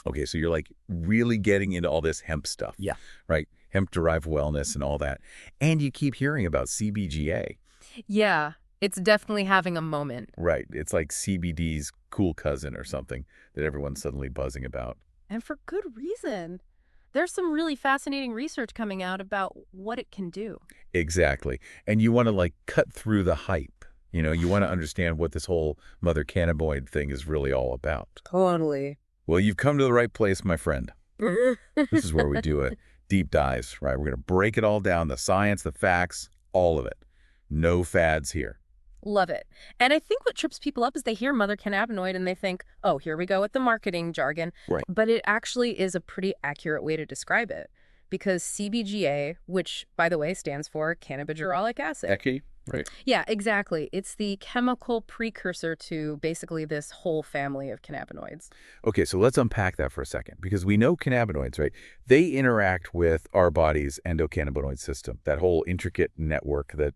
Okay, so you're like really getting into all this hemp stuff, Yeah. right? Hemp-derived wellness and all that. And you keep hearing about CBGA, Yeah, it's definitely having a moment. right? It's like CBD's cool cousin or something that everyone's suddenly buzzing about. And for good reason. There's some really fascinating research coming out about what it can do. Exactly. And you want to like cut through the hype. You want to understand what this whole mother cannabinoid thing is really all about. Totally. Well, you've come to the right place, my friend. This is where we do a deep dives, right? We're going to break it all down, the science, the facts, all of it. No fads here. Love it. And I think what trips people up is they hear mother cannabinoid and they think, oh, here we go with the marketing jargon. Right. But it actually is a pretty accurate way to describe it. Because CBGA, which, by the way, stands for cannabigerolic acid. Ecky, right? Yeah, exactly. It's the chemical precursor to basically this whole family of cannabinoids. Okay, so let's unpack that for a second, because we know cannabinoids, right? They interact with our body's endocannabinoid system, that whole intricate network that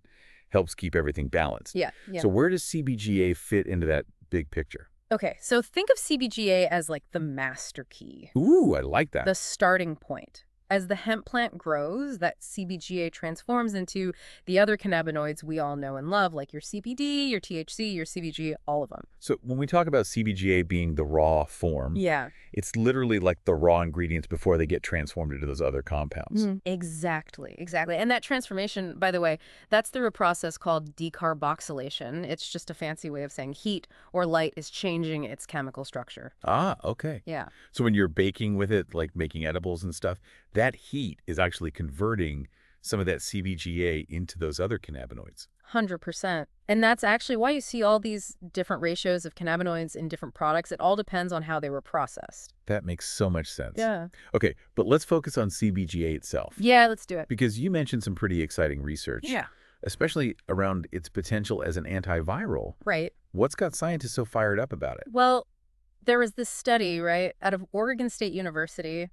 helps keep everything balanced. Yeah. So where does CBGA fit into that big picture? Okay, so think of CBGA as like the master key, Ooh, I like that. the starting point. As the hemp plant grows, that CBGA transforms into the other cannabinoids we all know and love, like your CBD, your THC, your CBG, all of them. So when we talk about CBGA being the raw form, Yeah. it's literally like the raw ingredients before they get transformed into those other compounds. Exactly, exactly. And that transformation, by the way, that's through a process called decarboxylation. It's just a fancy way of saying heat or light is changing its chemical structure. Ah, okay. Yeah. So when you're baking with it, like making edibles and stuff, that heat is actually converting some of that CBGA into those other cannabinoids. 100%. And that's actually why you see all these different ratios of cannabinoids in different products. It all depends on how they were processed. That makes so much sense. Yeah. Okay, but let's focus on CBGA itself. Yeah, let's do it. Because you mentioned some pretty exciting research. Yeah. Especially around its potential as an antiviral. Right. What's got scientists so fired up about it? Well, there was this study, right, out of Oregon State University.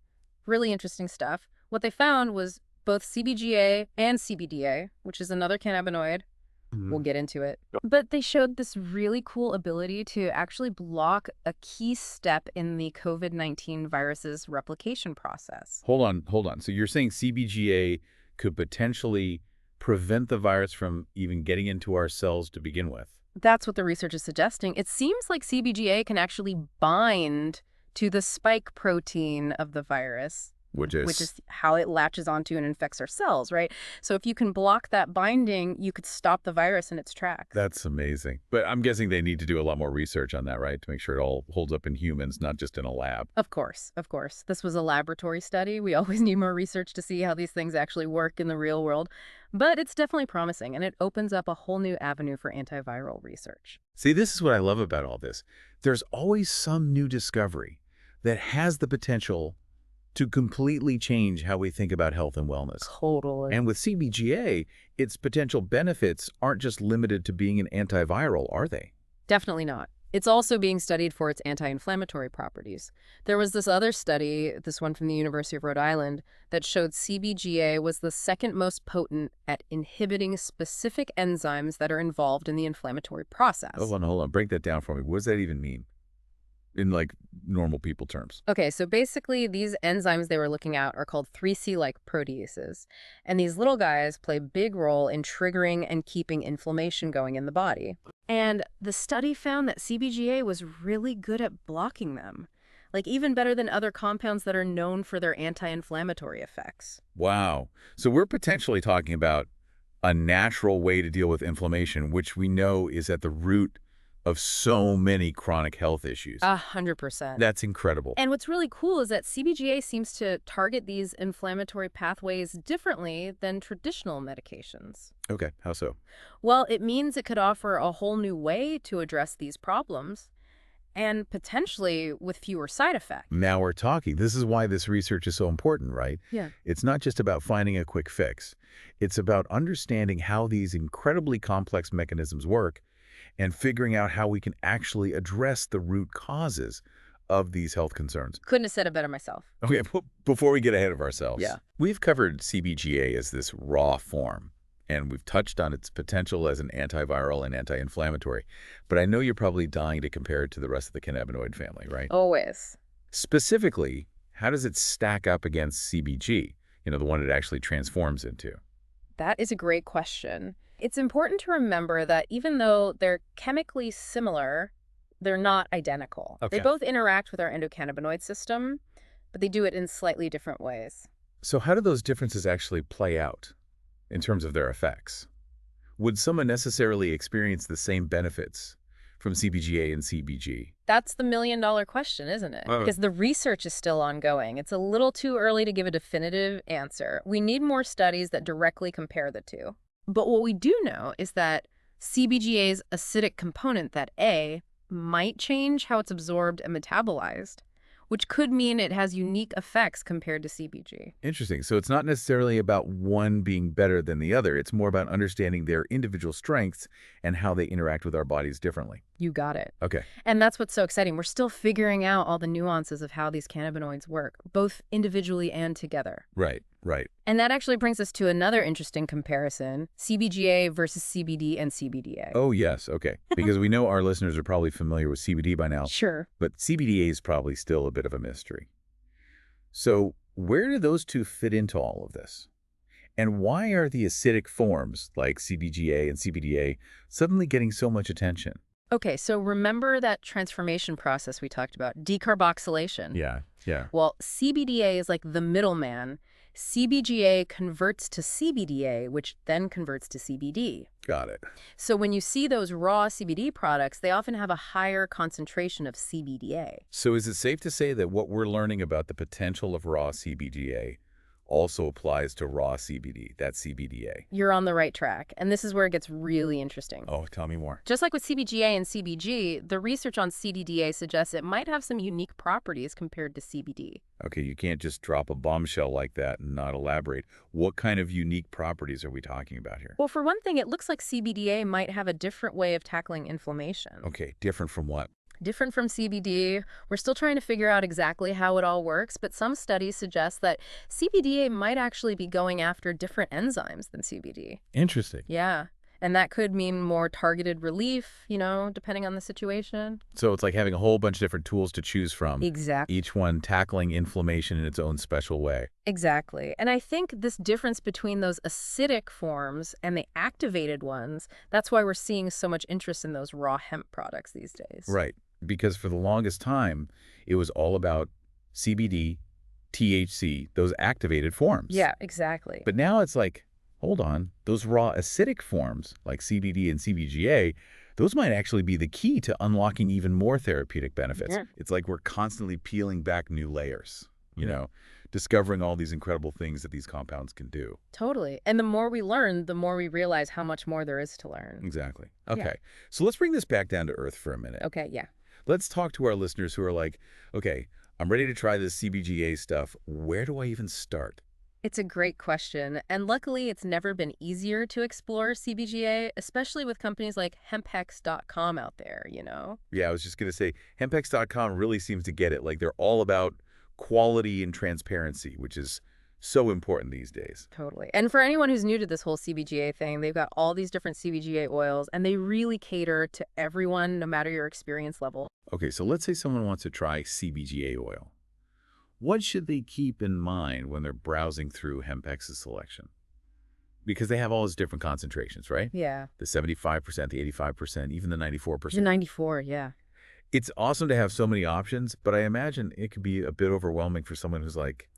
Really interesting stuff. What they found was both CBGA and CBDA, which is another cannabinoid. We'll get into it. But they showed this really cool ability to actually block a key step in the COVID-19 virus's replication process. Hold on. So you're saying CBGA could potentially prevent the virus from even getting into our cells to begin with? That's what the research is suggesting. It seems like CBGA can actually bind to the spike protein of the virus, which is how it latches onto and infects our cells, right? So if you can block that binding, you could stop the virus in its tracks. That's amazing. But I'm guessing they need to do a lot more research on that, right? To make sure it all holds up in humans, not just in a lab. Of course, of course. This was a laboratory study. We always need more research to see how these things actually work in the real world. But it's definitely promising, and it opens up a whole new avenue for antiviral research. See, this is what I love about all this. There's always some new discovery that has the potential to completely change how we think about health and wellness. Totally. And with CBGA, its potential benefits aren't just limited to being an antiviral, are they? Definitely not. It's also being studied for its anti-inflammatory properties. There was this other study, this one from the University of Rhode Island, that showed CBGA was the second most potent at inhibiting specific enzymes that are involved in the inflammatory process. Hold on. Break that down for me. What does that even mean in like normal people terms? Okay, so basically these enzymes they were looking at are called 3C-like proteases. And these little guys play a big role in triggering and keeping inflammation going in the body. And the study found that CBGA was really good at blocking them, like even better than other compounds that are known for their anti-inflammatory effects. Wow. So we're potentially talking about a natural way to deal with inflammation, which we know is at the root of so many chronic health issues. 100%. That's incredible. And what's really cool is that CBGA seems to target these inflammatory pathways differently than traditional medications. Okay, how so? Well, it means it could offer a whole new way to address these problems, and potentially with fewer side effects. Now we're talking. This is why this research is so important, right? Yeah. It's not just about finding a quick fix. It's about understanding how these incredibly complex mechanisms work and figuring out how we can actually address the root causes of these health concerns. Couldn't have said it better myself. Okay, before we get ahead of ourselves, Yeah. we've covered CBGA as this raw form, and we've touched on its potential as an antiviral and anti-inflammatory. But I know you're probably dying to compare it to the rest of the cannabinoid family, right? Always. Specifically, how does it stack up against CBG, the one it actually transforms into? That is a great question. It's important to remember that even though they're chemically similar, they're not identical. They Okay. both interact with our endocannabinoid system, but they do it in slightly different ways. So how do those differences actually play out in terms of their effects? Would someone necessarily experience the same benefits from CBGA and CBG? That's the million-dollar question, isn't it? Because the research is still ongoing. It's a little too early to give a definitive answer. We need more studies that directly compare the two. But what we do know is that CBGA's acidic component, that A, might change how it's absorbed and metabolized, which could mean it has unique effects compared to CBG. Interesting. So it's not necessarily about one being better than the other. It's more about understanding their individual strengths and how they interact with our bodies differently. You got it. Okay. And that's what's so exciting. We're still figuring out all the nuances of how these cannabinoids work, both individually and together. Right, right. And that actually brings us to another interesting comparison, CBGA versus CBD and CBDA. Oh, yes. Okay. Because we know our listeners are probably familiar with CBD by now, Sure. but CBDA is probably still a bit of a mystery. So where do those two fit into all of this? And why are the acidic forms like CBGA and CBDA suddenly getting so much attention? Okay, so remember that transformation process we talked about, decarboxylation? Yeah. Well, CBDA is like the middleman. CBGA converts to CBDA, which then converts to CBD. Got it. So when you see those raw CBD products, they often have a higher concentration of CBDA. So is it safe to say that what we're learning about the potential of raw CBGA also applies to raw CBD, that's CBDA? You're on the right track, and this is where it gets really interesting. Oh, tell me more. Just like with CBGA and CBG, the research on CDDA suggests it might have some unique properties compared to CBD. Okay, you can't just drop a bombshell like that and not elaborate. What kind of unique properties are we talking about here? Well, for one thing, it looks like CBDA might have a different way of tackling inflammation. Okay, different from what? Different from CBD. We're still trying to figure out exactly how it all works, but some studies suggest that CBDA might actually be going after different enzymes than CBD. Interesting. Yeah. And that could mean more targeted relief, depending on the situation. So it's like having a whole bunch of different tools to choose from. Exactly. Each one tackling inflammation in its own special way. Exactly. And I think this difference between those acidic forms and the activated ones, that's why we're seeing so much interest in those raw hemp products these days. Right. Because for the longest time, it was all about CBD, THC, those activated forms. Yeah, exactly. But now it's like, hold on, those raw acidic forms like CBD and CBGA, those might actually be the key to unlocking even more therapeutic benefits. Yeah. It's like we're constantly peeling back new layers, discovering all these incredible things that these compounds can do. Totally. And the more we learn, the more we realize how much more there is to learn. Exactly. Okay. Yeah. So let's bring this back down to earth for a minute. Okay, yeah. Let's talk to our listeners who are like, okay, I'm ready to try this CBGA stuff. Where do I even start? It's a great question, and luckily it's never been easier to explore CBGA, especially with companies like Hempex.com out there, Yeah, I was just going to say, Hempex.com really seems to get it. Like they're all about quality and transparency, which is so important these days. Totally. And for anyone who's new to this whole CBGA thing, they've got all these different CBGA oils, and they really cater to everyone, no matter your experience level. Okay, so let's say someone wants to try CBGA oil. What should they keep in mind when they're browsing through Hempex's selection? Because they have all these different concentrations, right? Yeah. The 75%, the 85%, even the 94%. The 94, yeah. It's awesome to have so many options, but I imagine it could be a bit overwhelming for someone who's like,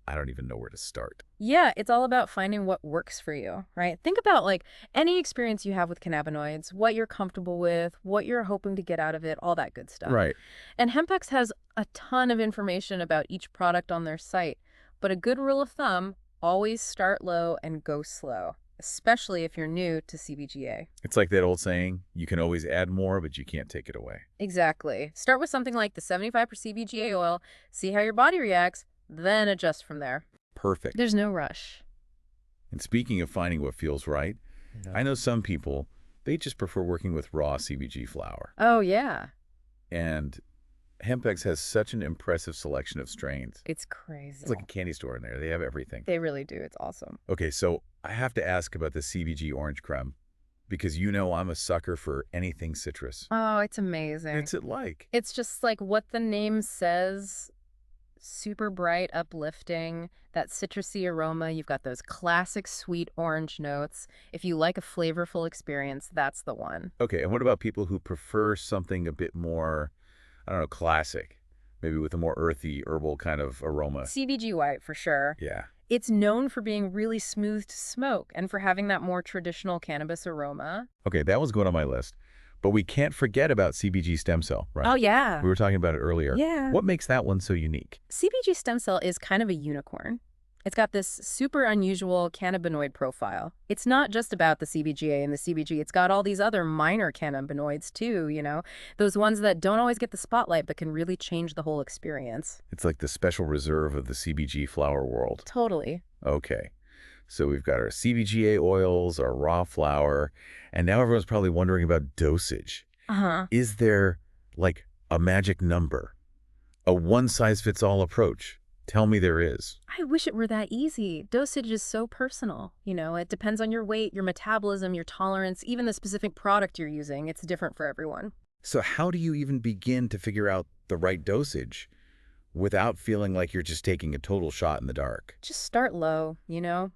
I don't even know where to start. Yeah, it's all about finding what works for you, right? Think about any experience you have with cannabinoids, what you're comfortable with, what you're hoping to get out of it, all that good stuff. Right. And Hempex has a ton of information about each product on their site, but a good rule of thumb, always start low and go slow, especially if you're new to CBGA. It's like that old saying, you can always add more, but you can't take it away. Exactly. Start with something like the 75% CBGA oil, see how your body reacts, then adjust from there. Perfect. There's no rush. And speaking of finding what feels right, I know some people, they just prefer working with raw CBG flower. Oh, yeah. And Hempex has such an impressive selection of strains. It's crazy. It's like a candy store in there. They have everything. They really do. It's awesome. Okay, so I have to ask about the CBG orange creme because I'm a sucker for anything citrus. Oh, it's amazing. What's it like? It's just like what the name says. super bright, uplifting, that citrusy aroma. You've got those classic sweet orange notes. If you like a flavorful experience, that's the one. Okay, and what about people who prefer something a bit more, I don't know, classic, maybe with a more earthy, herbal kind of aroma? CBG white for sure. Yeah. It's known for being really smooth to smoke and for having that more traditional cannabis aroma. Okay, that was going on my list. But we can't forget about CBG stem cell, right? Oh, yeah. We were talking about it earlier. Yeah. What makes that one so unique? CBG stem cell is kind of a unicorn. It's got this super unusual cannabinoid profile. It's not just about the CBGA and the CBG. It's got all these other minor cannabinoids too, those ones that don't always get the spotlight but can really change the whole experience. It's like the special reserve of the CBG flower world. Totally. Okay. So we've got our CBGA oils, our raw flower, and now everyone's probably wondering about dosage. Uh-huh. Is there, like, a magic number? A one-size-fits-all approach? Tell me there is. I wish it were that easy. Dosage is so personal. It depends on your weight, your metabolism, your tolerance, even the specific product you're using. It's different for everyone. So how do you even begin to figure out the right dosage without feeling like you're just taking a total shot in the dark? Just start low,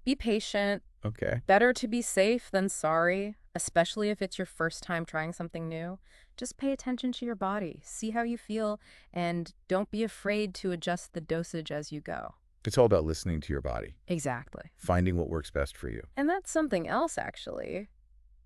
Be patient. Okay. Better to be safe than sorry, especially if it's your first time trying something new. Just pay attention to your body, see how you feel, and don't be afraid to adjust the dosage as you go. It's all about listening to your body, Exactly. finding what works best for you. And that's something else, actually.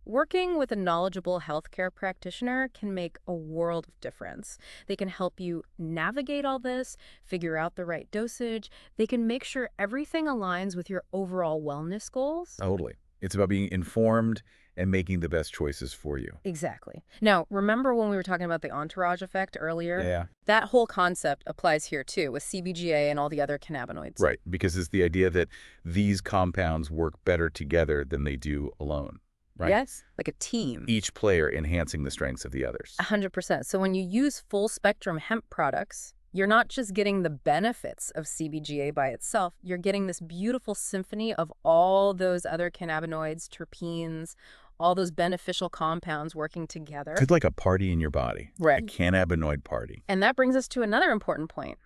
Working with a knowledgeable healthcare practitioner can make a world of difference. They can help you navigate all this, figure out the right dosage. They can make sure everything aligns with your overall wellness goals. Totally. It's about being informed and making the best choices for you. Exactly. Now, remember when we were talking about the entourage effect earlier? Yeah. That whole concept applies here too, with CBGA and all the other cannabinoids. Right, because it's the idea that these compounds work better together than they do alone. Right? Yes, like a team. Each player enhancing the strengths of the others. 100%. So when you use full-spectrum hemp products, you're not just getting the benefits of CBGA by itself, you're getting this beautiful symphony of all those other cannabinoids, terpenes, all those beneficial compounds working together. It's like a party in your body. Right. A cannabinoid party. And that brings us to another important point.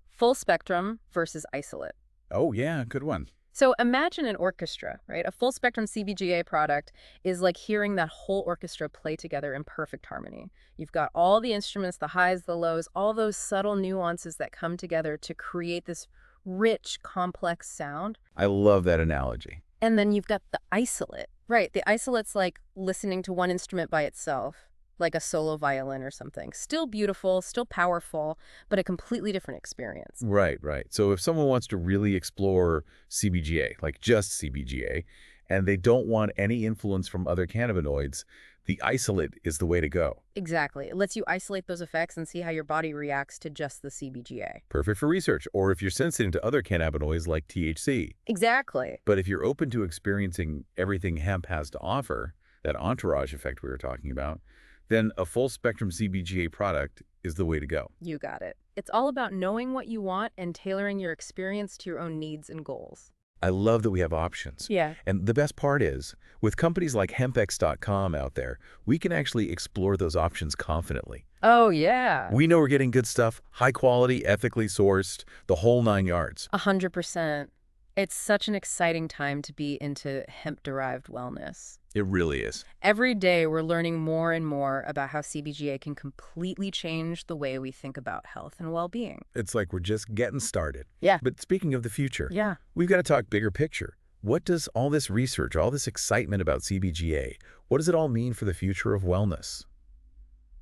Full spectrum versus isolate. Oh, yeah, good one. So imagine an orchestra, right? A full spectrum CBGA product is like hearing that whole orchestra play together in perfect harmony. You've got all the instruments, the highs, the lows, all those subtle nuances that come together to create this rich, complex sound. I love that analogy. And then you've got the isolate, right? The isolate's like listening to one instrument by itself, like a solo violin or something. Still beautiful, still powerful, but a completely different experience. Right, right. So if someone wants to really explore CBGA, like just CBGA, and they don't want any influence from other cannabinoids, the isolate is the way to go. Exactly. It lets you isolate those effects and see how your body reacts to just the CBGA. Perfect for research, or if you're sensitive to other cannabinoids like THC. Exactly. But if you're open to experiencing everything hemp has to offer, that entourage effect we were talking about, then a full-spectrum CBGA product is the way to go. You got it. It's all about knowing what you want and tailoring your experience to your own needs and goals. I love that we have options. Yeah. And the best part is, with companies like Hempex.com out there, we can actually explore those options confidently. Oh, yeah. We know we're getting good stuff, high quality, ethically sourced, the whole 9 yards. 100%. It's such an exciting time to be into hemp-derived wellness. It really is. Every day, we're learning more and more about how CBGA can completely change the way we think about health and well-being. It's like we're just getting started. Yeah. But speaking of the future, Yeah. we've got to talk bigger picture. What does all this research, all this excitement about CBGA, what does it all mean for the future of wellness?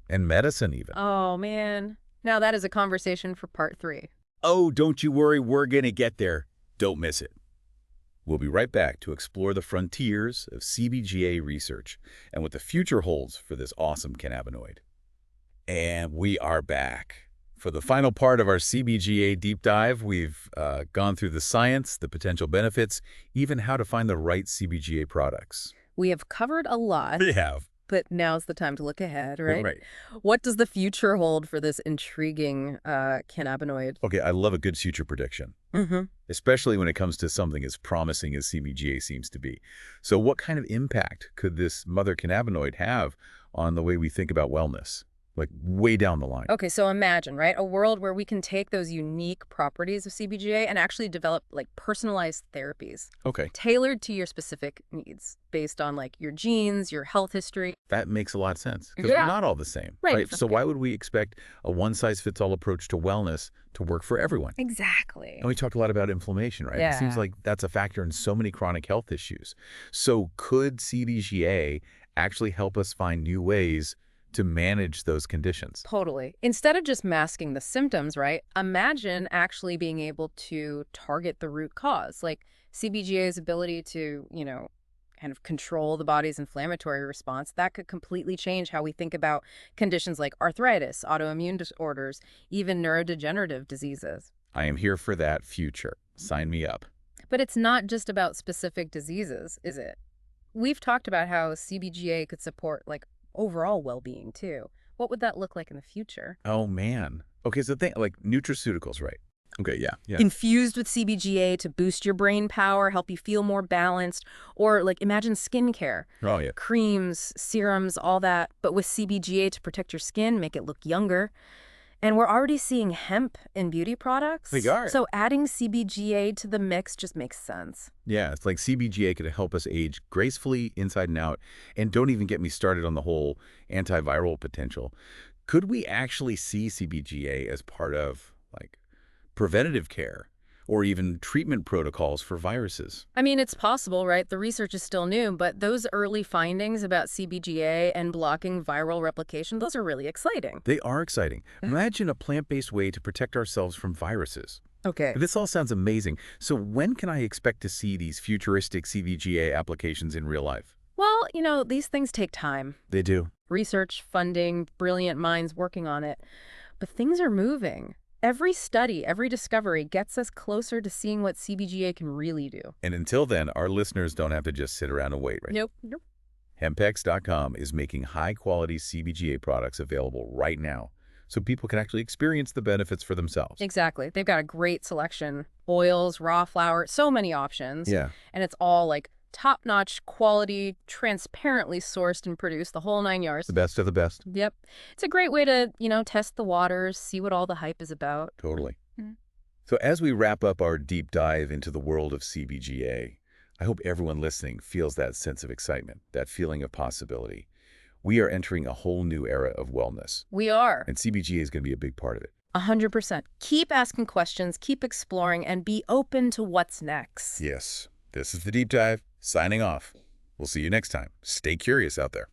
And medicine even. Oh, man. Now that is a conversation for part 3. Oh, don't you worry, we're going to get there. Don't miss it. We'll be right back to explore the frontiers of CBGA research and what the future holds for this awesome cannabinoid. And we are back. For the final part of our CBGA deep dive, we've gone through the science, the potential benefits, even how to find the right CBGA products. We have covered a lot. We have. But now's the time to look ahead, right? Right. What does the future hold for this intriguing cannabinoid? Okay, I love a good future prediction. Especially when it comes to something as promising as CBGA seems to be. So what kind of impact could this mother cannabinoid have on the way we think about wellness? like way down the line. Okay, so imagine, right, a world where we can take those unique properties of CBGA and actually develop like personalized therapies Okay, tailored to your specific needs based on like your genes, your health history. that makes a lot of sense because we're Yeah. not all the same, Right, right? So exactly. why would we expect a one-size-fits-all approach to wellness to work for everyone? Exactly. And we talked a lot about inflammation, right? It seems Yeah. like that's a factor in so many chronic health issues. So could CBGA actually help us find new ways to manage those conditions? Totally. Instead of just masking the symptoms, right? Imagine actually being able to target the root cause, like CBGA's ability to, kind of control the body's inflammatory response. That could completely change how we think about conditions like arthritis, autoimmune disorders, even neurodegenerative diseases. I am here for that future. Sign me up. But it's not just about specific diseases, is it? We've talked about how CBGA could support like overall well-being too. What would that look like in the future? Oh, man. Okay, so think like nutraceuticals, right? Okay, yeah, yeah. Infused with CBGA to boost your brain power, help you feel more balanced, or like imagine skincare, Oh, yeah. creams, serums, all that, but with CBGA to protect your skin, make it look younger. And we're already seeing hemp in beauty We products. are. So adding CBGA to the mix just makes sense. Yeah, it's like CBGA could help us age gracefully inside and out. And don't even get me started on the whole antiviral potential. Could we actually see CBGA as part of like preventative care or even treatment protocols for viruses? I mean, it's possible, right? The research is still new, but those early findings about CBGA and blocking viral replication, those are really exciting. They are exciting. Imagine a plant-based way to protect ourselves from viruses. Okay. This all sounds amazing. So when can I expect to see these futuristic CBGA applications in real life? Well, these things take time. They do. Research, funding, brilliant minds working on it. But things are moving. Every study, every discovery gets us closer to seeing what CBGA can really do. And until then, our listeners don't have to just sit around and wait, right? Nope. Hempex.com is making high-quality CBGA products available right now so people can actually experience the benefits for themselves. Exactly. They've got a great selection. Oils, raw flour, so many options. Yeah, And it's all like top-notch quality, transparently sourced and produced, the whole 9 yards. the best of the best. Yep. It's a great way to, test the waters, see what all the hype is about. Totally. Mhm. So as we wrap up our deep dive into the world of CBGA, I hope everyone listening feels that sense of excitement, that feeling of possibility. We are entering a whole new era of wellness, We are. and CBGA is going to be a big part of it. 100%. Keep asking questions, keep exploring, and be open to what's next. Yes, this is The Deep Dive, signing off. We'll see you next time. Stay curious out there.